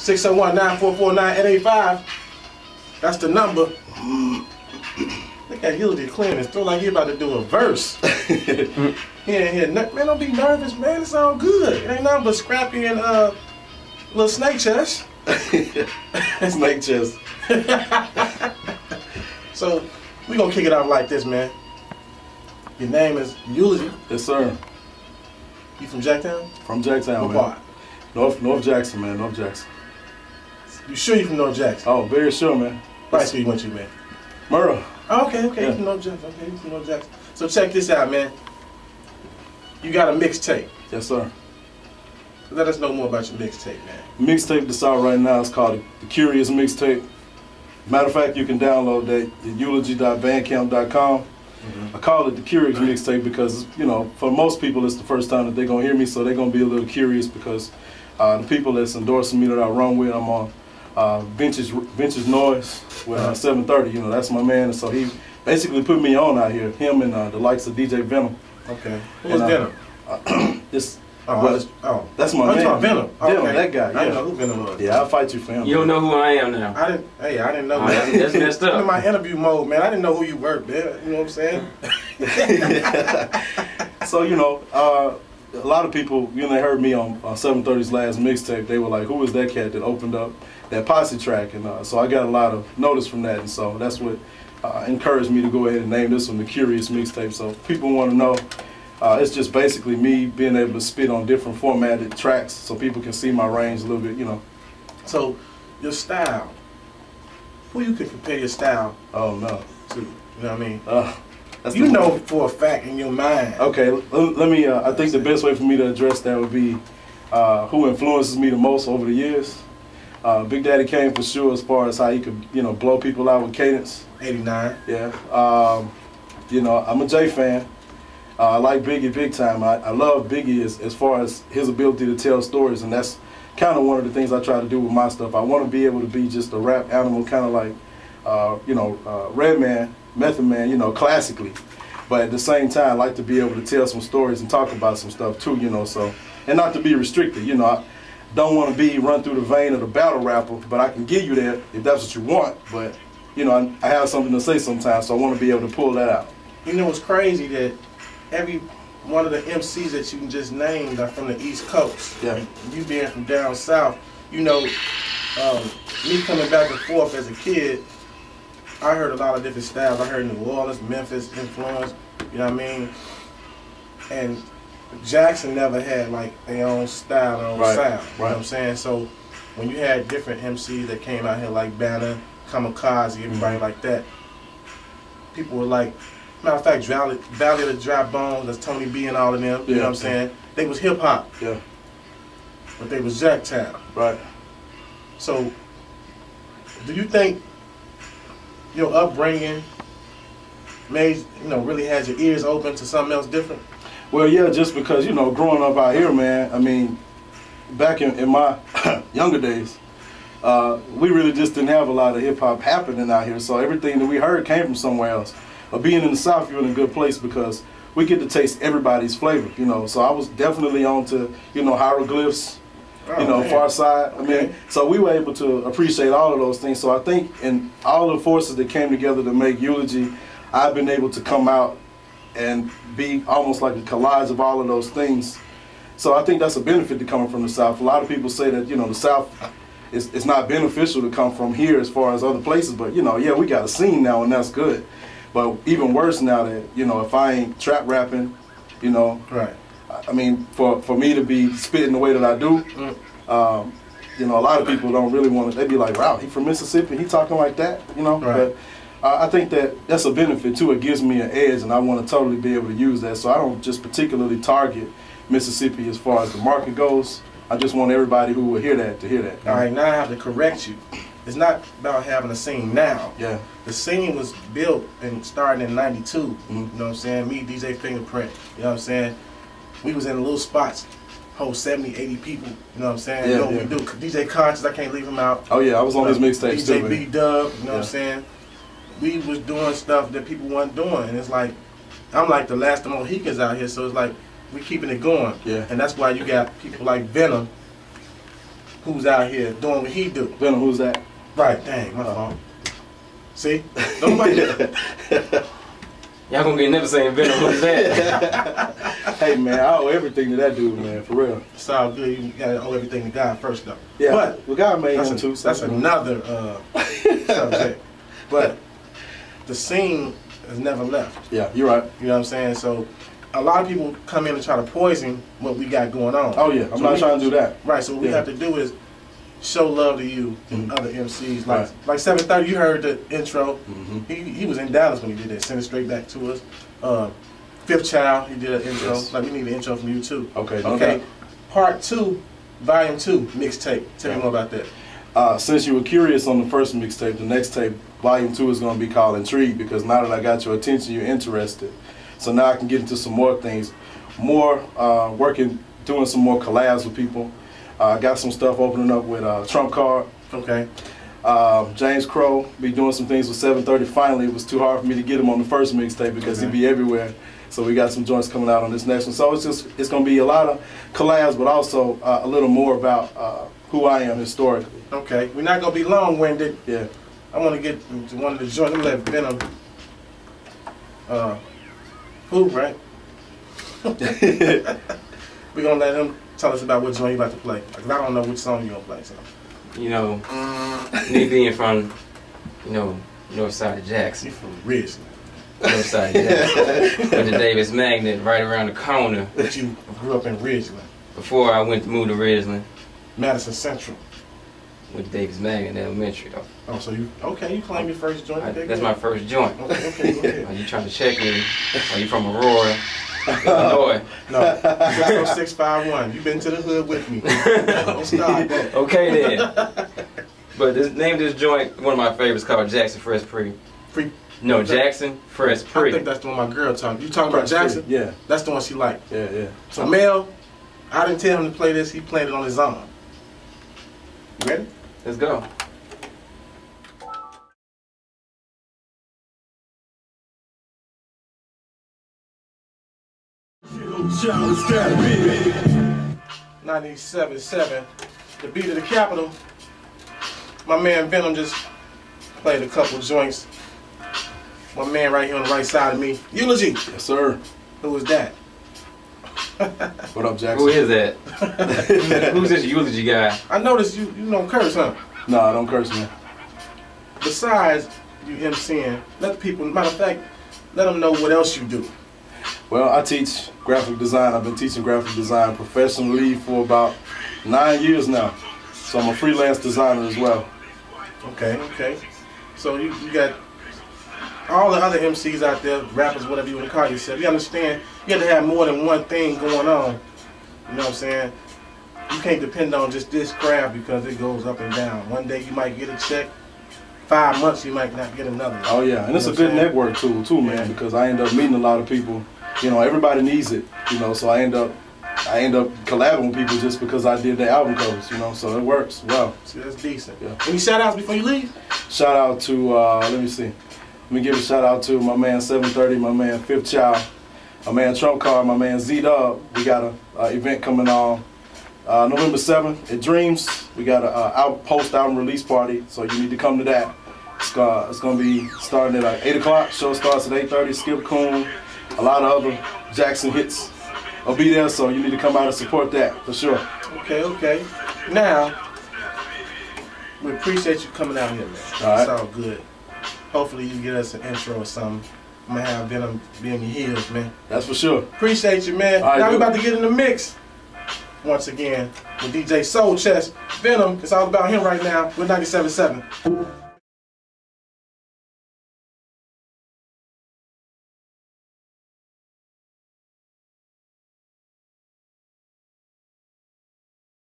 601-944-9885. That's the number. Look at Ulogy clearing his throat like he about to do a verse. Man, don't be nervous, man. It's all good. It ain't nothing but Scrappy and little snake chest. Snake chest. So we gonna kick it off like this, man. Your name is Ulogy. Yes, sir. You from Jacktown? From Jacktown, What man. part? North Jackson, man. North Jackson. You sure you from North Jackson? Oh, very sure, man. Right school you went to, man? Murrah. Oh, okay, Yeah. You from North Jackson. Okay, you from North Jackson. So check this out, man. You got a mixtape. Yes, sir. Let us know more about your mixtape, man. Mixtape that's out right now is called The Curious Mixtape. Matter of fact, you can download that at ulogy.bandcamp.com. I call it The Curious Mixtape because, you know, for most people it's the first time that they're going to hear me, so they're going to be a little curious because the people that's endorsing me that I run with, I'm on Vintage Noise with 730, you know, that's my man, and so he basically put me on out here, him and the likes of DJ Venom. Okay. Who's Venom? That's my man. Venom. Venom, Okay. that guy. Yeah. I didn't know who Venom was. Yeah, I'll fight you for him. You don't know who I am now. I didn't know. Oh, that's messed up. I'm in my interview mode, man. I didn't know who you were, man. You know what I'm saying? So, you know, a lot of people, you know, they heard me on 730's last mixtape. They were like, who was that cat that opened up that posse track? And so I got a lot of notice from that. And so that's what encouraged me to go ahead and name this one The Curious Mixtape. So people want to know. It's just basically me being able to spit on different formatted tracks so people can see my range a little bit, you know. So, your style, who you could compare your style to? You know what I mean? That's you know for a fact in your mind. Okay, let me, I think the best way for me to address that would be who influences me the most over the years. Big Daddy Kane for sure, as far as how he could, you know, blow people out with cadence. 89. Yeah. You know, I'm a J fan. I like Biggie big time. I love Biggie as far as his ability to tell stories, and that's kind of one of the things I try to do with my stuff. I want to be able to be just a rap animal, kind of like, you know, Redman, Method Man, you know, classically. But at the same time, I like to be able to tell some stories and talk about some stuff too, you know, so, and not to be restricted, you know. I don't want to be run through the vein of the battle rapper, but I can give you that if that's what you want. But, you know, I have something to say sometimes, so I want to be able to pull that out. You know, it's crazy that every one of the MCs that you just named are from the East Coast. Yeah. You being from down south, you know, me coming back and forth as a kid, I heard a lot of different styles. I heard New Orleans, Memphis influence, you know what I mean? And Jackson never had like their own style, their own sound, you know what I'm saying? So when you had different MCs that came out here like Banner, Kamikaze, everybody like that, people were like, matter of fact, Valley of the Dry Bones, that's Tony B and all of them, you know what I'm saying? They was hip hop. Yeah. But they was Jacktown. Right. So, do you think your upbringing made, you know, really has your ears open to something else different? Well, yeah, just because, you know, growing up out here, man, I mean, back in my younger days, we really just didn't have a lot of hip hop happening out here. So everything that we heard came from somewhere else. But being in the South, you're in a good place because we get to taste everybody's flavor, you know. So I was definitely on to, you know, hieroglyphs, you know, Far Side. I mean, so we were able to appreciate all of those things. So I think in all the forces that came together to make Ulogy, I've been able to come out and be almost like a collage of all of those things. So I think that's a benefit to coming from the South. A lot of people say that, you know, the South, it's not beneficial to come from here as far as other places. But, you know, yeah, we got a scene now, and that's good. But even worse now that, you know, if I ain't trap rapping, you know, right. I mean, for me to be spitting the way that I do, you know, a lot of people don't really want to, they be like, wow, he from Mississippi, he talking like that, you know. Right. But I think that that's a benefit too. It gives me an edge, and I want to totally be able to use that. So I don't just particularly target Mississippi as far as the market goes. I just want everybody who will hear that to hear that. All right, now I have to correct you. It's not about having a scene now. Yeah. The scene was built and started in '92. You know what I'm saying? Me, DJ Fingerprint. You know what I'm saying? We was in little spots, hold 70, 80 people. You know what I'm saying? Yeah, you know what we do. DJ Conscious, I can't leave him out. Oh yeah, I was on his mixtape too. DJ B-Dub, you know what I'm saying? We was doing stuff that people weren't doing, and it's like, I'm like the last of the Mohicans out here, so it's like we keeping it going. Yeah. And that's why you got people like Venom who's out here doing what he do. Venom, who's that? Right, dang, my fault. See? Nobody. Y'all gonna get never saying Venom, who's that? Hey man, I owe everything to that dude, man, for real. It's all good. You gotta owe everything to God first, though. Yeah, but well, God made him too. That's another subject. But the scene has never left. Yeah, you're right. You know what I'm saying? So a lot of people come in and try to poison what we got going on. Oh yeah, I'm not trying to do that. Right. So what we have to do is show love to you and other MCs. Like 730, you heard the intro. He was in Dallas when he did that. Sent it straight back to us. Fifth Child, he did an intro. Yes. Like we need an intro from you too. Okay. Okay. Part 2, Volume 2 mixtape. Tell me more about that. Since you were curious on the first mixtape, the next tape, Volume 2, is going to be called Intrigue, because now that I got your attention, you're interested. So now I can get into some more things, doing some more collabs with people. I got some stuff opening up with Trump Card. Okay. James Crow be doing some things with 730. Finally, it was too hard for me to get him on the first mixtape because he'd be everywhere. So we got some joints coming out on this next one. So it's going to be a lot of collabs, but also a little more about who I am historically. Okay. We're not going to be long-winded. Yeah. I want to get to one of the joints. Let me let Venom. Who, right? We're going to let him tell us about what joint you like to play. Because I don't know which song you're going to play. So. You know, me being from, you know, north side of Jackson. You from Ridgeland. North side of Jackson. With the Davis Magnet right around the corner. But you grew up in Ridgeland. Before I went to move to Ridgeland. Madison Central. With Davis Magnet Elementary though. Oh, so you claim your first joint? That's my first joint. Okay, go ahead. Are you trying to check me? Are you from Aurora, Illinois? No, 651. You've been to the hood with me. Don't start that. Okay then. But name this joint, one of my favorites, called Jackson Fresh Pre. No, Jackson Fresh Pre. I think that's the one my girl talking. You talking about Jackson? Yeah. That's the one she liked. Yeah. So Mel, I didn't tell him to play this. He played it on his own. You ready? Let's go. '97.7, the beat of the capital. My man Venom just played a couple joints. My man right here on the right side of me, Ulogy. Yes, sir. Who was that? What up, Jackson? Who is that? Who's this Ulogy guy? I noticed you don't curse, huh? No, I don't curse, man. Besides you MCing, let people, matter of fact, let them know what else you do. Well, I teach graphic design. I've been teaching graphic design professionally for about 9 years now. So I'm a freelance designer as well. Okay. So you got all the other MCs out there, rappers, whatever you want to call yourself. You understand, you have to have more than one thing going on. You know what I'm saying? You can't depend on just this craft because it goes up and down. One day you might get a check. 5 months you might not get another one. Oh yeah, and it's a good network tool too, man, because I end up meeting a lot of people. You know, everybody needs it, you know, so I end up collabing with people just because I did the album covers, you know, so it works well. See, that's decent. Yeah. Any shout outs before you leave? Shout out to, let me give a shout out to my man 730, my man Fifth Child, my man Trump Card, my man Z-Dub. We got an event coming on November 7th at Dreams. We got a post-album release party, so you need to come to that. It's going to be starting at 8 o'clock. Show starts at 8:30. Skip Coon, a lot of other Jackson hits will be there, so you need to come out and support that for sure. Okay. Now, we appreciate you coming out here, man. It's all good. Hopefully you get us an intro or something. I'm going to have Venom be in your heels, man. That's for sure. Appreciate you, man. Right, now we're about to get in the mix. Once again, with DJ Soul Chest, Venom. It's all about him right now with 97.7.